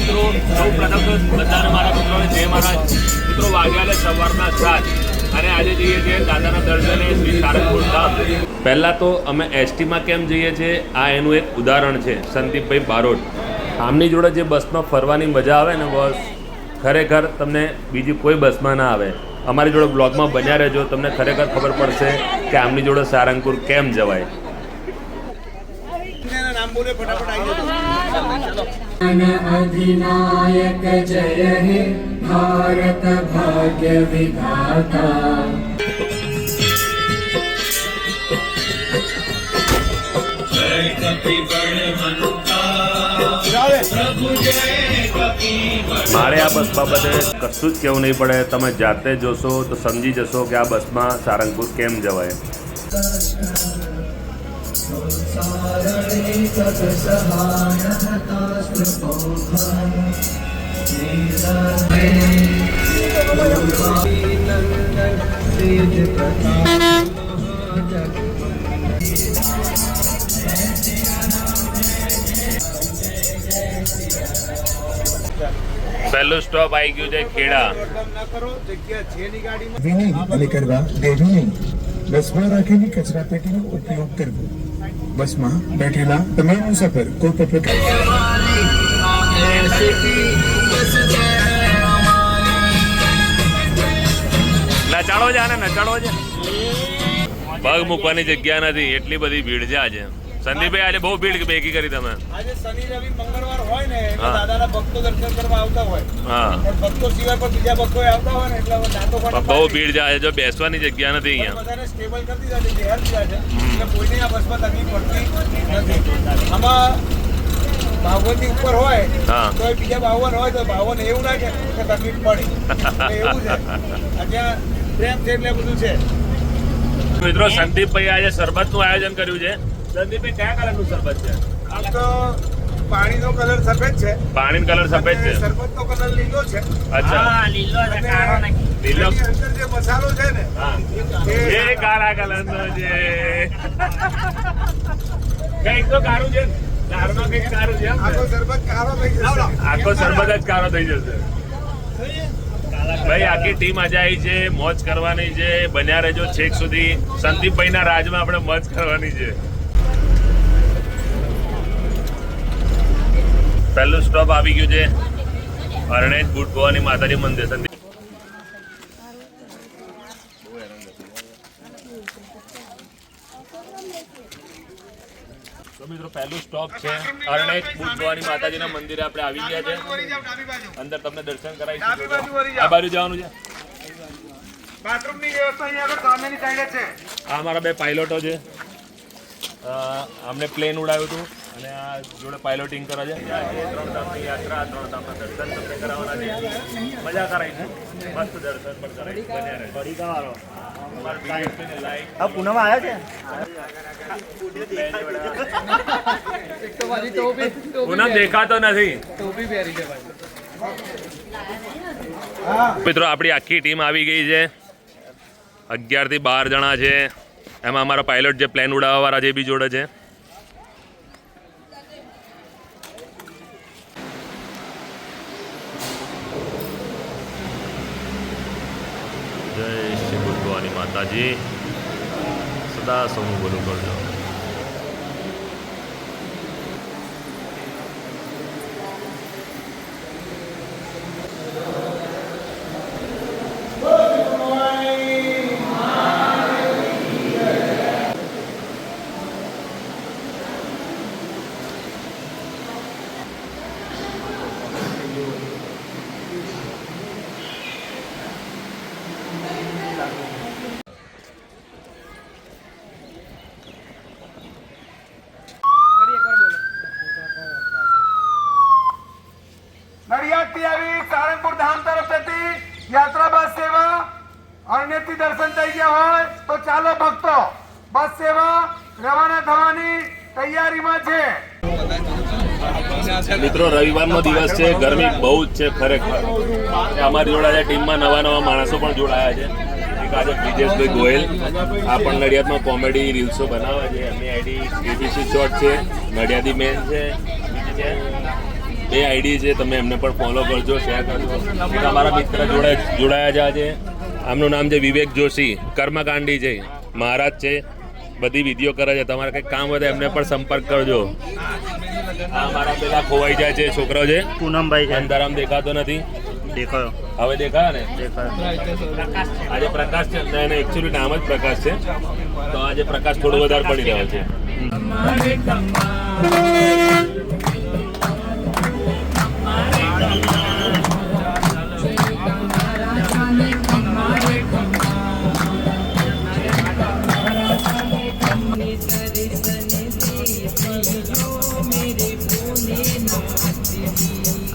મિત્રો સૌ પ્રથમ તો બધાને મારા મિત્રોને જય મહારાજ. મિત્રો વાગ્યા સવારના 7 અને આજે જઈએ છીએ દાદાના દર્શને શ્રી સારંગપુર ધામ. પહેલાં તો અમે એસટીમાં કેમ જઈએ છીએ આ એનું એક ઉદાહરણ છે. સંદીપભાઈ બારોટ આમની જોડે જે બસમાં ફરવાની મજા આવે ને બસ ખરેખર તમને બીજી કોઈ બસમાં ના આવે. અમારી જોડે બ્લોગમાં બન્યા રહેજો, તમને ખરેખર ખબર પડશે કે આમની જોડે સારંગપુર કેમ જવાય. अधिनायक जय हे भारत भाग्य विधाता. મારે આ બસ બાબતે કશું જ કહેવું નહીં પડે. તમે જાતે જોશો તો સમજી જશો કે આ બસમાં સારંગપુર કેમ જવાય. પહેલું સ્ટોપ આવી ગયું છે ખેડા. કરવા દેવું નહીં. બસમાં રાખેલી કચરા પેટીનો ઉપયોગ કરવો. બસમાં બેઠેલા તમામ મુસાફર કોઈ પણ નચાડો છે આને, નચાડો છે. પગ મૂકવાની જગ્યા નથી, એટલી બધી ભીડ છે આજે. સંદીપભાઈ આજે બહુ ભીડ ભેગી કરી તમે. આજે શનિ રવિ મંગળવાર હોય ને એટલે દાદાના ભક્તો દર્શન કરવા આવતા હોય. હા, પણ ભક્તો સિવાય પણ બીજા ભક્તો આવતા હોય ને એટલે દાંતો પણ બહુ ભીડ છે આજે. જો બેસવાની જગ્યા નથી અહીંયા. બધાને સ્ટેબલ કરી દીધા છે, જે હેલ્પ થયા છે એટલે કોઈને આ બસમાં તકલીફ પડતી નથી. આમાં 52 ની ઉપર હોય તો બીજા 52 હોય તો 52 એવું ના કે તકલીફ પડે એવું છે. અહીંયા પ્રેમ છે એટલે બધું છે. મિત્રો સંદીપભાઈ આજે શરબતનું આયોજન કર્યું છે. સંદીપભાઈ કયા કલરનું શરબત છે? આમ તો પાણીનો કલર સફેદ છે. પાણીનો કલર સફેદ છે. શરબતનો કલર લીલો છે. અચ્છા, લીલો છે, કાળો નહીં. લીલો અંદર જે મસાલો છે ને એ કાળા કલરનો છે. કઈક તો કાળું છે. કાળનો કઈક કાળું છે. આખો શરબત કાળો થઈ જશે. આખો શરબત જ કાળો થઈ જશે. ભાઈ આખી ટીમ આજે આવી છે, મોજ કરવાની છે. બન્યા રહેજો છેક સુધી. સંદીપભાઈના રાજમાં આપણે મોજ કરવાની છે. પહેલું સ્ટોપ આવી ગયું છે અરણેજ બુટ ભવાની માતાજી મંદિર. સંદીપ તો મિત્રો પહેલું સ્ટોપ છે અરણેજ બુટ ભવાની માતાજીના મંદિરે આપણે આવી ગયા છે. અંદર તમને દર્શન કરાવીશું. આ બાજુ જવાનું છે. બાથરૂમની વ્યવસ્થા અહીંયા આગળ સામેની સાઈડે છે. આ મારા બે પાયલોટો છે. અમને પ્લેન ઉડાવ્યું હતું અને આ જોડે પાયલોટિંગ કરે છે. 3 ધામની યાત્રા, 3 ધામના દર્શન તમને કરાવવાના છે. મજા કરાવી છે, મસ્ત દર્શન પણ કરાવી. બન્યા રહે. પૂનમ આવ્યો છે. પૂનમ દેખાતો નથી. મિત્રો આપણી આખી ટીમ આવી ગઈ છે. 11 થી 12 જણા છે. એમાં અમારા પાયલોટ જે પ્લેન ઉડાવવા વાળા જે બી જોડે છે. જય શ્રી ભગવાની માતાજી. સદા સૌનું બોલું કરજો. નડિયાદથી આવી સારંગપુર ધામ તરફ જતી યાત્રા બસ સેવા અરણેજથી દર્શન થઈ ગયા હોય તો ચાલો ભક્તો, બસ સેવા રવાના થવાની તૈયારીમાં છે. મિત્રો રવિવારનો દિવસ છે, ગરમી બહુ જ છે ખરેખર. અમારી જોડે ટીમમાં નવા માણસો પણ જોડાયા છે. એક આજે બ્રિજેશભાઈ ગોયલ, આ પણ નડિયાદમાં કોમેડી રીલ્સો બનાવે છે. એમની આઈડી એબીસી શોર્ટ છે. નડિયાદી મેન છે. બીજી છે બે આઈડી છે, તમે એમને પણ ફોલો કરજો, શેર કરજો. એક અમારા મિત્ર જોડાયા છે આજે, આમનું નામ છે વિવેક જોશી, કર્મકાંડી છે, મહારાજ છે, બધી વિડીયો કરે છે. તમારે કંઈક કામ હોય તો એમને પણ સંપર્ક કરજો. આ અમારા પેલા ખોવાઈ જાય છે છોકરો છે પૂનમભાઈ છે. અંધારામ દેખાતો નથી, દેખાયો હવે દેખાય ને? દેખાયો. આજે પ્રકાશ છે, એને એકચ્યુઅલી નામ જ પ્રકાશ છે, તો આજે પ્રકાશ થોડો વધારે પડી રહ્યો છે.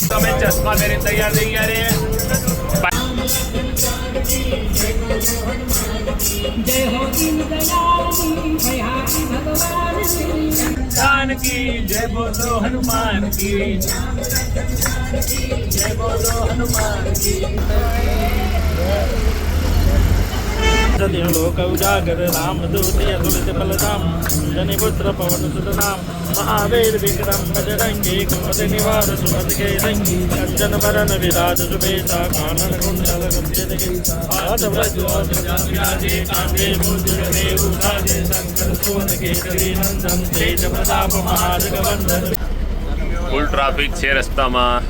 તમે ચશ્મા પહેરી તૈયાર થઈ ગયા રે. जय हो दीन दयाली भयाली भगवान श्री हनुमान की जय बोलो हनुमान की जय बोलो हनुमान की. लोक उजागर राम दूत अतुलित बलधाम जनि पुत्र पवन सुत नाम महावीर विक्रम बजरंगी कुमति निवार सुमति के रंगी कंचन बरन विराज सुबेसा कानन कुंडल कुंचित हाथ वज्राजे कांधे मुंज देवराजे शंकर सुवन केसरी नंदन तेज प्रताप महाजगवंदन. ફૂલ ટ્રાફિક છે રસ્તામાં,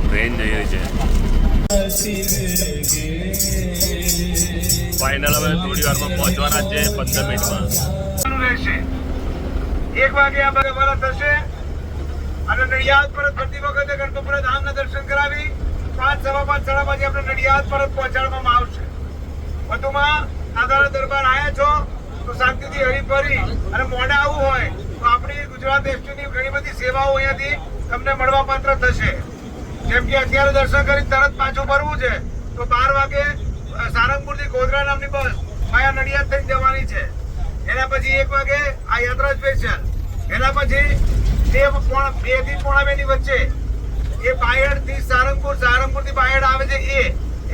ટ્રેન જઈ રહી છે. ફાઇનલ હવે થોડી વારમાં પહોંચવાના છે, 15 મિનિટમાં. રહેશે 1 વાગે આ બરાબર થશે અને નડિયાદ પરત ફરતી વખતે ગણપતપુરા ધામના દર્શન કરાવી 5, 5:15, 5:30 વાગે આપણે નડિયાદ પરત પહોંચાડવામાં આવશે. વધુમાં દાદાના દરબાર આવ્યા છો તો શાંતિથી હરીફરી અને મોડા આવવું હોય તો આપણી ગુજરાત એસટીની ઘણી બધી સેવાઓ અહીંયાથી તમને મળવા પાત્ર થશે. જેમ કે અત્યારે દર્શન કરી તરત પાછું ફરવું છે તો 12 વાગે સારંગપુરથી ગોધરા નામની બસ માયા નડિયાદ થઈને જવાની છે. એના પછી 1 વાગે આ યાત્રા સ્પેશિયલ. એના પછી 2 થી પોણા 2 ની વચ્ચે એ બાયડ થી સારંગપુર, સારંગપુર થી બાયડ આવે છે,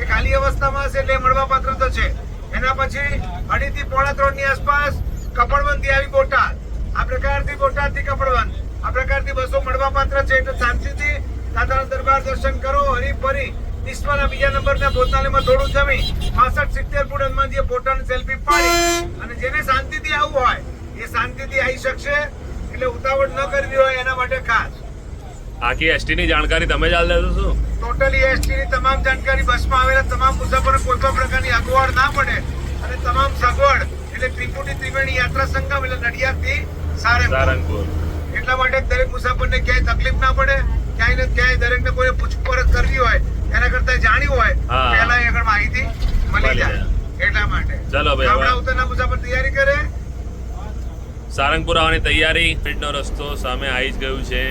એ ખાલી અવસ્થામાં હશે એટલે મળવા પાત્ર થશે. એના પછી 2:30 થી પોણા 3 ની આસપાસ કપડવંત થી આવી બોટાદ, આ પ્રકારથી બોટાદ થી કપડવંત આ પ્રકારથી બસો મળવા પાત્ર છે. એટલે શાંતિથી દાદાના દરબાર દર્શન કરો, હરીફરી વિશ્વના બીજા નંબરના ભોજનાલયમાં થોડું જમી 65-70 ફૂટ હનુમાનજીએ ફોટાની સેલ્ફી પાડી અને જેને શાંતિથી આવવું હોય એ શાંતિથી આવી શકશે. એટલે ઉતાવળ ન કરવી હોય એના માટે ખાસ આખી એસટી ની જાણકારી તમે જ આલ દેશો શું? ટોટલી એસટી ની તમામ જાણકારી, બસમાં આવેલા તમામ મુસાફરો કોઈ પણ પ્રકારની અગવડ ના પડે અને તમામ સગવડ એટલે ત્રિવેણી યાત્રા સંગમ એટલે નડિયાદ થી સારંગપુર. એટલા માટે દરેક મુસાફરને ક્યાંય તકલીફ ના પડે, ક્યાંય ને ક્યાંય દરેકને કોઈ પૂછપરછ કરવી હોય એના કરતા જાણ્યું હોય પહેલા આગળ માહિતી મળી જાય. એટલા માટે ચલો ભાઈ, ગામડા ઉતરના મુસાફર તૈયારી કરે. સારંગપુર આવવાની તૈયારી, નો રસ્તો સામે આવી જ ગયું છે.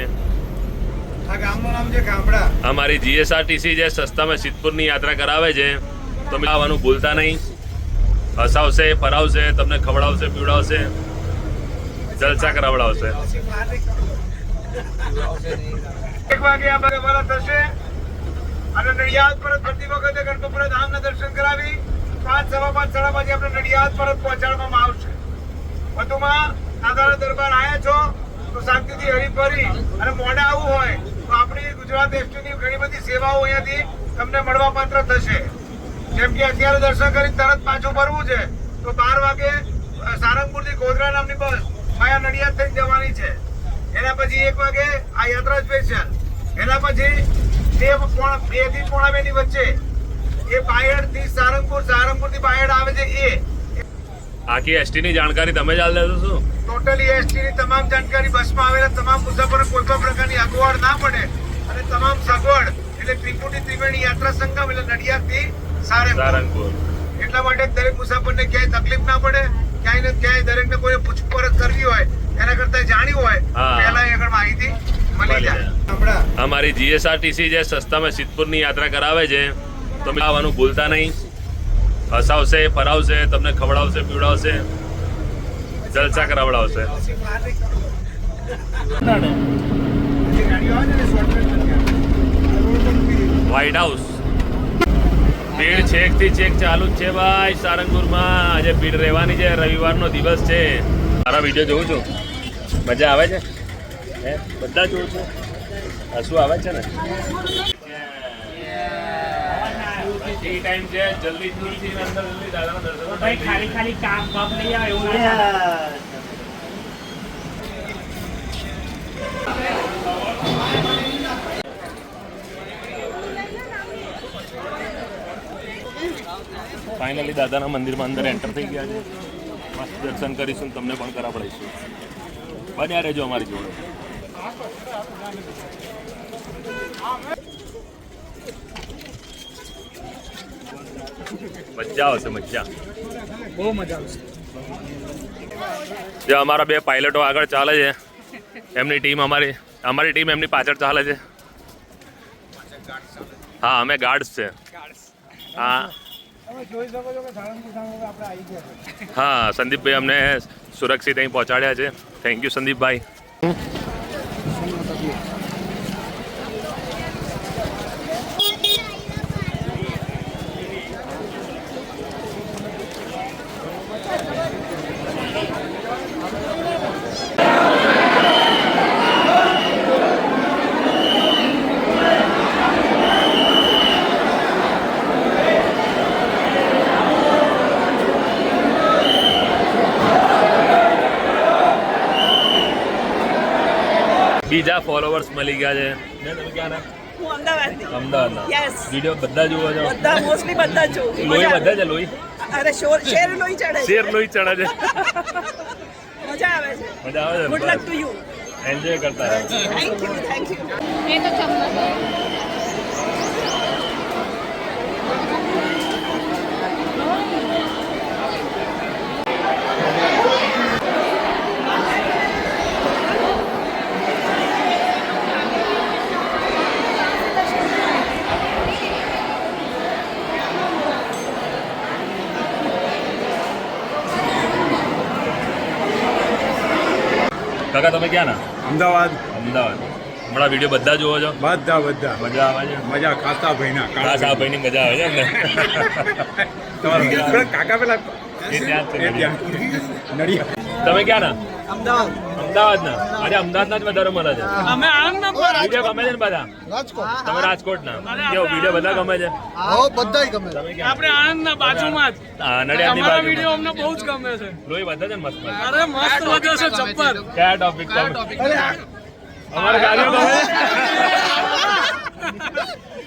આ ગામનું નામ છે ગામડા. અમારી જીએસઆરટીસી જે સસ્તામાં સિદ્ધપુરની યાત્રા કરાવે છે, તમે આવવાનું ભૂલતા નહીં. હસાવશે, ફરાવશે, તમને ખવડાવશે, પીવડાવશે, જલસા કરાવડાવશે. 1 વાગે આ બરાબર થશે અને નડિયાદ પરત ફરતી વખતે ગણપતપુરા ધામના દર્શન કરાવી 5, 5:15, 5:30 વાગે આપણે નડિયાદ પરત પહોંચાડવામાં આવશે. વધુમાં દાદાના દરબાર આવ્યા છો તો શાંતિથી હરીફરી અને મોડા આવવું હોય તો આપણી ગુજરાત એસટીની ઘણી બધી સેવાઓ અહીંયાથી તમને મળવા પાત્ર થશે. જેમ કે અત્યારે દર્શન કરી તરત પાછું ફરવું છે તો 12 વાગે સારંગપુરથી ગોધરા નામની બસ માયા નડિયાદ થઈને જવાની છે. એના પછી 1 વાગે આ યાત્રા સ્પેશિયલ. એના પછી 2 થી પોણા 2 ની વચ્ચે એ બાયડ થી સારંગપુર, સારંગપુર થી બાયડ આવે છે, આખી એસટી ની જાણકારી તમે જ આલ દેશો શું? ટોટલી એસટી ની તમામ જાણકારી, બસમાં આવેલા તમામ મુસાફરો કોઈ પણ પ્રકારની અગવડ ના પડે અને તમામ સગવડ એટલે ત્રિવેણી યાત્રા સંગમ એટલે નડિયાદ થી સારંગપુર. એટલા માટે દરેક મુસાફરને ક્યાંય તકલીફ ના પડે, ક્યાંય ને ક્યાંય દરેકને કોઈ પૂછપરછ કરવી હોય એના કરતા જાણ્યું હોય પહેલા આગળ માહિતી મળી જાય. અમારી જીએસઆરટીસી જે સસ્તામાં સિદ્ધપુરની યાત્રા કરાવે છે, તમે આવવાનું ભૂલતા નહીં. હસાવશે, ફરાવશે, તમને ખવડાવશે, પીવડાવશે, જલસા કરાવડાવશે. વ્હાઇટ હાઉસ ભીડ છેક થી છેક ચાલુ જ છે ભાઈ. સારંગપુરમાં આજે ભીડ રહેવાની છે, રવિવારનો દિવસ છે. મારા વિડીયો જોઉં છું, મજા આવે છે. હે બધા જોઉં છું શું આવે છે ને ટાઈમ છે જલ્દી અંદર જલ્દી દાદાના દર્શન ભાઈ ખાલી ખાલી કામ કામ નહીં આવે એવું ના ફાઇનલી દાદાના મંદિરમાં અંદર એન્ટર થઈ ગયા છે મસ્ત દર્શન કરીશું તમને પણ કરાવડાવીશું બન્યા રહેજો અમારી જોડે મજા આવશે મજા બહુ મજા આવશે. જે અમારા બે પાયલટો આગળ ચાલે છે એમની ટીમ અમારી ટીમ એમની પાછળ ચાલે છે હા અમે ગાર્ડ્સ છે હા તમે જોઈ શકો છો કે સાળંગપુર આપણે આવી ગયા છે. હા સંદીપભાઈ અમને સુરક્ષિત અહીં પહોંચાડ્યા છે થેન્ક યુ સંદીપભાઈ બીજા ફોલોવર્સ મળી ગયા છે ને તમે ક્યાં ના હું અમદાવાદથી. અમદાવાદના Yes. વિડીયો બધા જોવો છો બધા મોસ્ટલી બધા જ જોઉં છું. લોહી મજા બધા આવે. છે લોહી અરે શેર લોહી ચડે છે. શેર લોહી ચડે છે મજા આવે છે. મજા આવે ગુડ છે લક ટુ યુ. એન્જોય કરતા રહો થેન્ક યુ થેન્ક યુ. કાકા તમે ક્યાં ના અમદાવાદ અમદાવાદ હમણાં વિડીયો બધા જોવો છો બધા બધા મજા આવે છે મજા ખાતા ભાઈના ખાસ આ ભાઈની મજા આવે છે ને તમારા કાકા પેલા એ ત્યાં જ છે એ ત્યાં નડિયાદ. તમે ક્યાં ના અમદાવાદ અમદાવાદના આજે અમદાવાદના જ વધારે મળે છે અમે આનંદ પર વિડીયો ગમે છે ને બધા રાજકોટ તમે રાજકોટના કેવો વિડીયો બધા ગમે છે હો બધાય ગમે. તમે ક્યાં આપણે આનંદના બાજુમાં જ હા નડિયાદની તમારા બાજુ વિડીયો અમને બહુ જ ગમે છે લોહી વધે છે ને મસ્ત મસ્ત. અરે મસ્ત વધે છે જબ્બર કયા ટોપિક અમારે ગાડીઓ ગમે છે?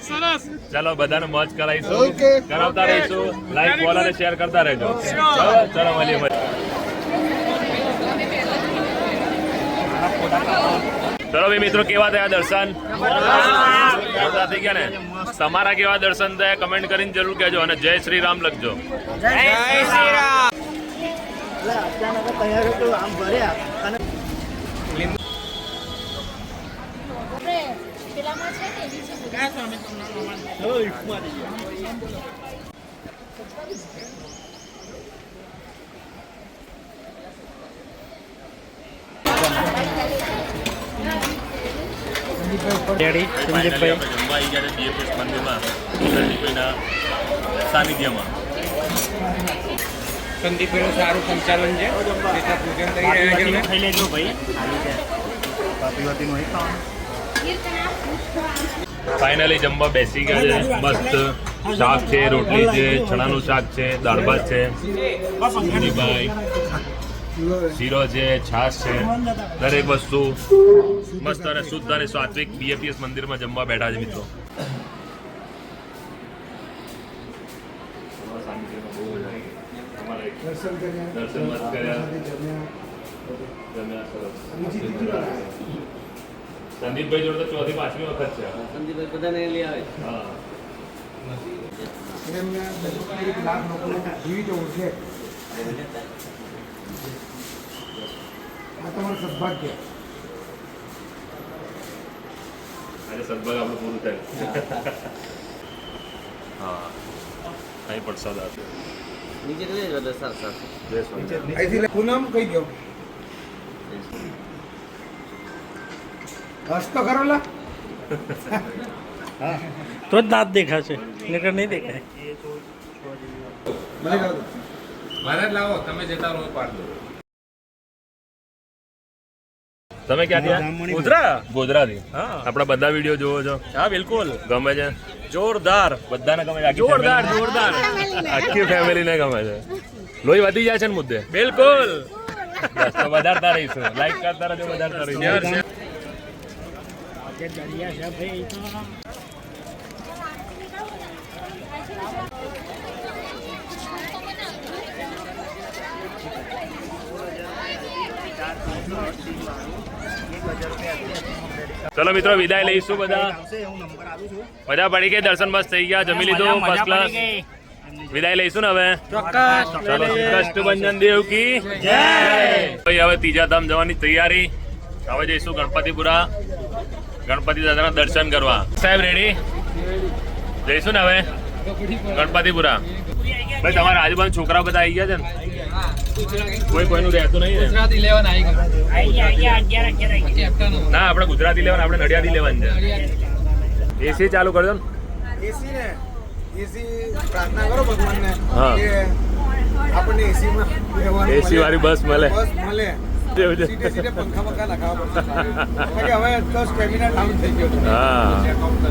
સરસ ચાલો બધાને મોજ કરાવીશું Okay. કરાવતા રહીશું લાઈક ફોલો અને શેર કરતા રહેજો ચલો ચલો મળીએ ચલો ભાઈ મિત્રો કેવા થયા દર્શન જોરદાર થઈ ગયા ને તમારા કેવા દર્શન થયા કમેન્ટ કરીને જરૂર કહેજો અને જય શ્રી રામ લખજો પેલામાં છે ને એવી છે. સંદીપભાઈ જમવા આવી ગયા છે બીએપીએસ મંદિરમાં સંદીપભાઈના સાનિધ્યમાં સંદીપભાઈનું સારું સંચાલન છે. એટલા પૂજન થઈ રહ્યા છે અમે. ખાઈ લેજો ભાઈ ફાઇનલી જમવા બેસી ગયા છે મસ્ત શાક છે રોટલી છે ચણાનું શાક છે દાળ ભાત છે સંદીપભાઈ શીરો છે છાશ છે દરેક વસ્તુ મસ્ત અને શુદ્ધ અને સાત્વિક બીએપીએસ મંદિરમાં જમવા બેઠા છે મિત્રો દર્શન મસ્ત કર્યા જમ્યા સરસ સંદીપભાઈ જોડે તો ચોથી પાંચમી વખત છે સંદીપભાઈ બધાને લઈ આવે હા એમને 1 લાખ લોકોને જીવિત ઓળખે. આ તમારું સદભાગ્ય. આજે સદભાગ આપણું પૂરું થાય હા અહીં પ્રસાદ આપે નીચે લઈ બધા સાર સાર જય સ્વામી અહીંથી પૂનમ કહી દો. હસ તો ખરો લા. તો જ દાંત દેખાશે નકર નહીં દેખાય મને કરો. તમે ક્યાંથી ગોધરા ગોધરાથી હા આપણા બધા વિડીયો જોવો છો હા બિલકુલ ગમે છે જોરદાર બધાને ગમે છે આખી જોરદાર family- જોરદાર આખી ફેમિલીને ગમે છે લોહી વધી જાય છે ને મુદ્દે બિલકુલ બસ તો વધારતા રહીશું લાઈક કરતા રહેજો વધારતા રહીશું ચલો મિત્રો વિદાય લઈશું બધા મજા પડી ગઈ દર્શન બસ થઈ ગયા જમી લીધું ફર્સ્ટ ક્લાસ વિદાય લઈશું ને હવે ચોક્કસ ચલો કષ્ટભંજન દેવ કી જય ભાઈ હવે ત્રીજા ધામ જવાની તૈયારી હવે જઈશું ગણપતિપુરા ગણપતિ દાદાના દર્શન કરવા સાહેબ રેડી જઈશું ને હવે ગણપતિપુરા ભાઈ તમારા આજુબાજુ છોકરાઓ બધા આવી ગયા છે ને કોઈનું રહેતું નહીં ને ના આપણે ગુજરાતી લેવાનું આપણે નડિયાદી લેવાનું છે એસી ચાલુ કરજો ને એસી ને એસી પ્રાર્થના કરો ભગવાનને હા. કે આપણને એસીમાં રહેવાનું એસી વાળી બસ મળે બસ મળે એવું છે. સીધે સીધે પંખા બંખા નખાવા પડશે કારણ કે હવે તો સ્ટેમિના ડાઉન થઈ ગયો છે હા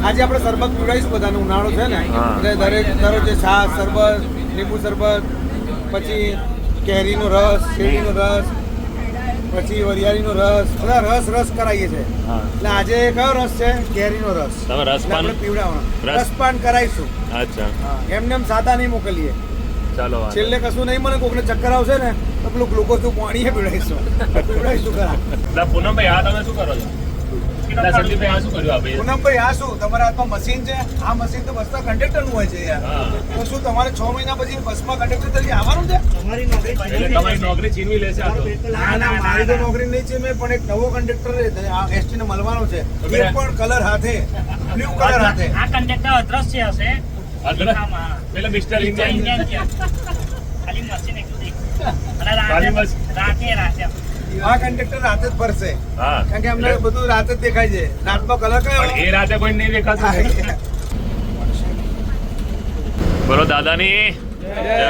આજે આપણે શરબત પીવડાવીશું બધાને ઉનાળો છે ને હા. એટલે દરેક દરરોજ છાશ શરબત લીંબુ શરબત પછી કેરીનો રસ શેરડીનો રસ પછી વરિયાળીનો રસ બધા રસ કરાવીએ છીએ હા એટલે આજે કયો રસ છે કેરીનો રસ તમે એટલે રસપાન આપણે પીવડાવવાનો રસ- રસપાન કરાવીશું અચ્છા એમને એમ સાદા નહીં મોકલીએ ચાલો વાંધો છેલ્લે કશું નહીં મને કોકને ચક્કર આવશે ને તો પેલું ગ્લુકોઝ નું પાણી પીવડાવીશું ખરા નહીં. પૂનમભાઈ આ તમે શું કરો છો સંદીપભાઈ આ શું કર્યું આપે પૂનમભાઈ આ શું તમારા હાથમાં મશીન છે આ મશીન તો બસમાં કંડક્ટર નું હોય છે યાર હા તો શું તમારે 6 મહિના પછી બસમાં કંડક્ટર તરીકે આવવાનું છે એટલે તમારી નોકરી છીનવી લેશે આ તો ના મારી તો નોકરી નહીં છે મેં પણ એક નવો કંડક્ટર એસટી ને મળવાનો છે એ પણ કલર હાથે બ્લુ કલર હાથે આ કંડક્ટર અદ્રશ્ય હશે પેલા મિસ્ટર ઇન્ડિયન ખાલી મશીન એકલું ખાલી બસ રાતે આ કંડક્ટર રાતે જ ફરશે હા કારણ કે અમને બધું રાતે જ દેખાય છે રાતનો કલર કયો પણ એ રાતે કોઈ નહીં દેખાતું બોલો દાદાની જય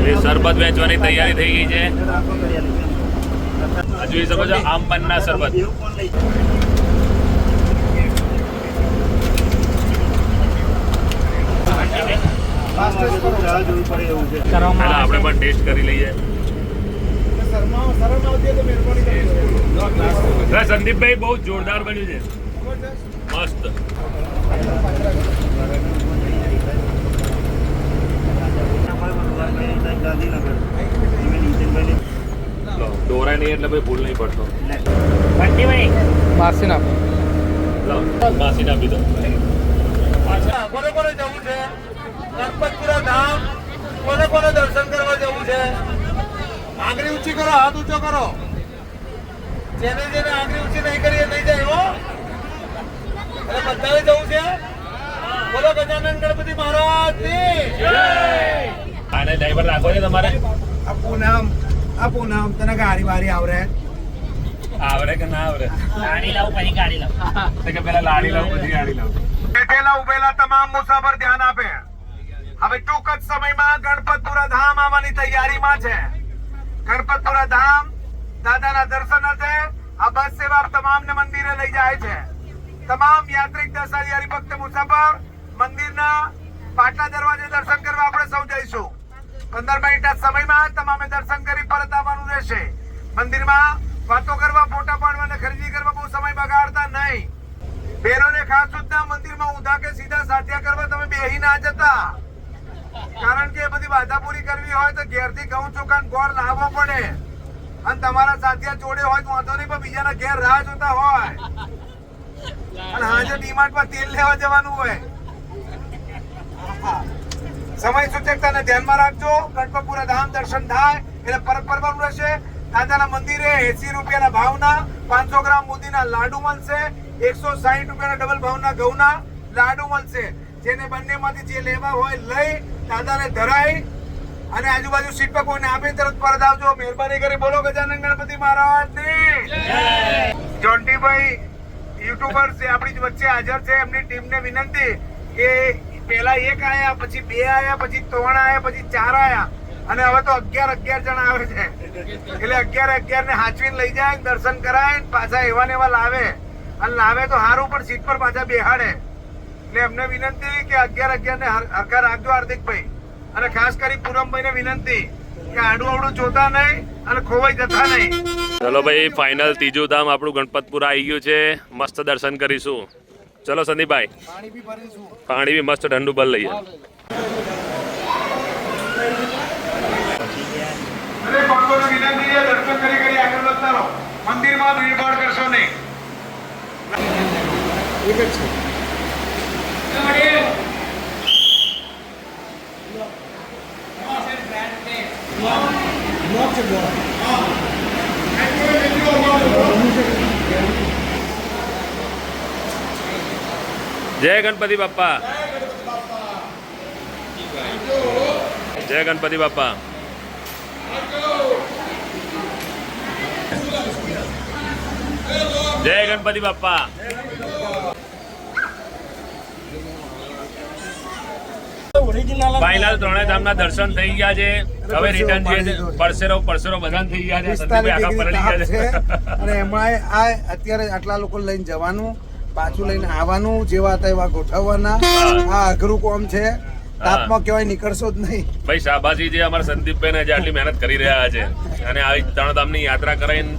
એ શરબત વેચવાની તૈયારી થઈ ગઈ છે આ જોઈ શકો છો આમ પન્ના શરબત પહેલા આપણે પણ ટેસ્ટ કરી લઈએ શરમ આવતી હોય તો મહેરબાની કરી હા, સંદીપભાઈ બહુ જોરદાર બન્યું છે મસ્ત લો, દોરાય નહીં એટલે ભાઈ ભૂલ નહીં પડતો માસી ના લો, માસીને આપી દો કોને કોને જવું છે ગણપતપુરા ધામ કોને કોને દર્શન કરવા જવું છે આંગળી ઊંચી કરો હાથ ઊંચો કરો જેને જેને આંગળી ઊંચી નહીં કરી એ નહીં જાય હો એટલે બધાએ જવું છે બોલો ગજાનન ગણપતિ મહારાજની આને ડ્રાઈવર રાખવો છે તમારે આ પૂનમ તને ગાડી વારી આવરે આવડે કે ના આવડે ગાડી લાવું પછી ગાડી લાવું તો કે પેલા લાડી લાવું પછી ગાડી લાવું બેઠેલા ઉભેલા તમામ મુસાફર ધ્યાન આપે હવે ટૂંક જ સમયમાં ગણપતપુરા ધામ આવવાની તૈયારીમાં છે ગણપતપુરા ધામ દાદાના દર્શન અર્થે આ બસ સેવા તમામને મંદિરે લઈ જાય છે તમામ યાત્રિક દર્શનાર્થી હરિભક્ત મુસાફર મંદિરના પાટલા દરવાજે દર્શન કરવા આપણે સૌ જઈશું 15 મિનિટના સમયમાં તમામે દર્શન કરી પરત આવવાનું રહેશે મંદિરમાં વાતો કરવા ફોટા પાડવા અને ખરીદી કરવા બહુ સમય બગાડતા નહીં બહેનોને ખાસ સૂચના મંદિરમાં ઊંધા કે સીધા સાથિયા કરવા તમે બેહી ના જતા કારણ કે એ બધી બાધા પૂરી કરવી હોય તો ઘેરથી ઘઉં ચોખા ને ગોળ લાવવો પડે અને તમારા સાથિયા જોડે હોય તો વાંધો નહીં પણ બીજાના ઘેર રાહ જોતા હોય અને હાજર ડીમાર્ટ માં તેલ લેવા જવાનું હોય સમય સૂચકતાને ધ્યાનમાં રાખજો ગણપતપુરા ધામ દર્શન થાય એટલે પરત ફરવાનું રહેશે દાદાના મંદિરે 80 રૂપિયાના ભાવના 500 ગ્રામ બુંદીના લાડુ મળશે 160 રૂપિયાના ડબલ ભાવના ઘઉંના લાડુ મળશે જેને બંનેમાંથી જે લેવા હોય લઈ દાદાને ધરાઈ અને આજુબાજુ સીટ પર કોઈને આપી તરત પરત આવજો મહેરબાની કરી બોલો ગજાનન ગણપતિ મહારાજની જોન્ટીભાઈ યુટ્યુબર્સ જે આપણી વચ્ચે હાજર છે એમની ટીમને વિનંતી કે પહેલા 1 આયા પછી 2 આયા પછી 3 આયા પછી 4 આયા અને હવે તો 11 જણા આવે છે એટલે 11 ને હાચવીને લઈ જાય, દર્શન કરાય, પાછા એવા ને એવા લાવે, અને લાવે તો હારું પણ સીટ પર પાછા બેહાડે. એટલે એમને વિનંતી કે 11 ને હરખા રાખજો હાર્દિકભાઈ, અને ખાસ કરી પૂનમભાઈ ને વિનંતી કે આડું અવડું જોતા નહીં અને ખોવાઈ જતા નહીં. ચલો ભાઈ, ફાઇનલ ત્રીજું ધામ આપણું ગણપતપુરા આવી ગયું છે. મસ્ત દર્શન કરીશું. ચલો સંદીપભાઈ, પાણી બી મસ્ત ઠંડુ ભર લઈએ. અરે ભક્તોને વિનંતી છે, દર્શન કરી આગળ વધતા રહો. મંદિરમાં ભીડભાડ કરશો નહીં. એક જ છે. જય ગણપતિ બાપ્પા, જય ગણપતિ બાપ્પા. જય ગણપતિ બાપ્પા. ફાઇનલ ત્રણેય ધામના દર્શન થઈ ગયા છે. હવે રિટર્ન જઈએ છે. પરસેરો બધાને થઈ ગયા છે. સંદીપભાઈ આખા પલળી ગયા છે. અને એમાં આ અત્યારે આટલા લોકો લઈને જવાનું, પાછું લઈને આવવાનું, જેવા હતા એવા ગોઠવવાના. આ અઘરું કામ છે. તાપમાં કહેવાય નીકળશો જ નહીં. ભાઈ શાબાશી છે અમારા સંદીપભાઈ જે આટલી મહેનત કરી રહ્યા છે, અને આવી ત્રણ ધામની યાત્રા કરાઈને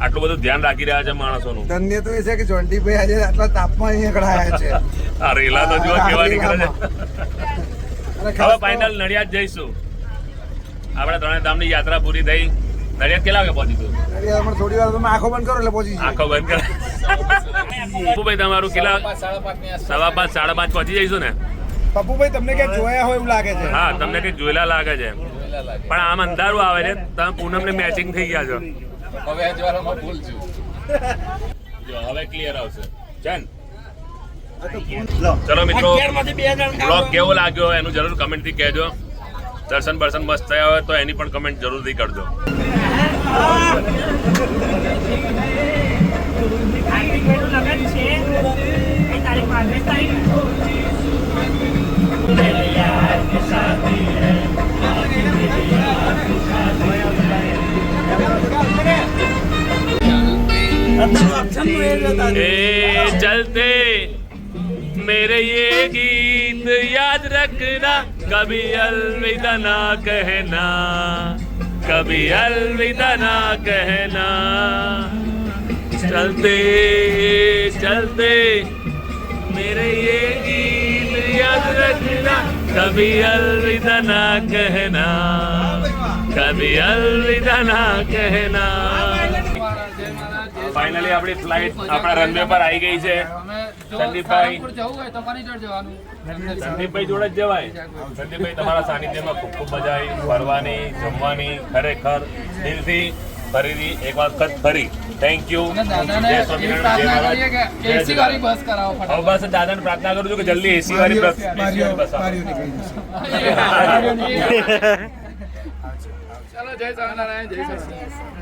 આટલું બધું ધ્યાન રાખી રહ્યા છે માણસોનું. ધન્ય તો એ છે કે જોન્ટીભાઈ આજે આટલા તાપમાં અહીંયા કડાયા છે. આ રેલા તો જો કેવા નીકળે છે. હવે ફાઇનલ નડિયાદ જઈશું. આપણે ત્રણેય ધામની યાત્રા પૂરી થઈ. નડિયાદ કેટલા વાગે પહોંચીશું? નડિયાદ થોડી વાર તમે આંખો બંધ કરો એટલે પહોંચી જાય. આંખો બંધ કરો. પપ્પુભાઈ તમારું કેટલા? 5:30 5:30 પહોંચી જઈશું ને? પપ્પુભાઈ તમને ક્યાંક જોયા હોય એવું લાગે છે. હા, તમને કંઈક જોયેલા લાગે છે, પણ આમ અંધારું આવે છે. તમે પૂનમને મેચિંગ થઈ ગયા છો. હવે અજવાળામાં ભૂલ છું. જો હવે ક્લિયર આવશે. ચન ચલો મિત્રો, બ્લોગ કેવો લાગ્યો એનું જરૂર કમેન્ટ થી કહેજો. દર્શન બર્શન મસ્ત થયા હોય તો એની પણ કમેન્ટ જરૂરથી કરજો. चलते मेरे ये गीत याद रखना, कभी अलविदा ना कहना, कभी अलविदा ना कहना. चलते चलते मेरे ये गीत याद रखना, कभी अलविदा ना कहना, कभी अलविदा ના કહેના. ફાઇનલી આપણી ફ્લાઇટ આપણા રનવે પર આવી ગઈ છે. સંદીપભાઈ જોડે જ જવાય. સંદીપભાઈ તમારા સાનિધ્યમાં ખૂબ ખૂબ મજા આવી, ફરવાની, જમવાની. ખરેખર દિલથી ફરીથી એક વખત ફરી થેન્ક યુ. જય સ્વામિનારાયણ, જય મહારાજ. એસી વાળી બસ કરાવો ફટાફટ. હવે બસ દાદાને પ્રાર્થના કરું છું કે જલ્દી એસી વાળી બસ ચલો જય સ્વામિનારાયણ, જય સ્વામિનારાયણ.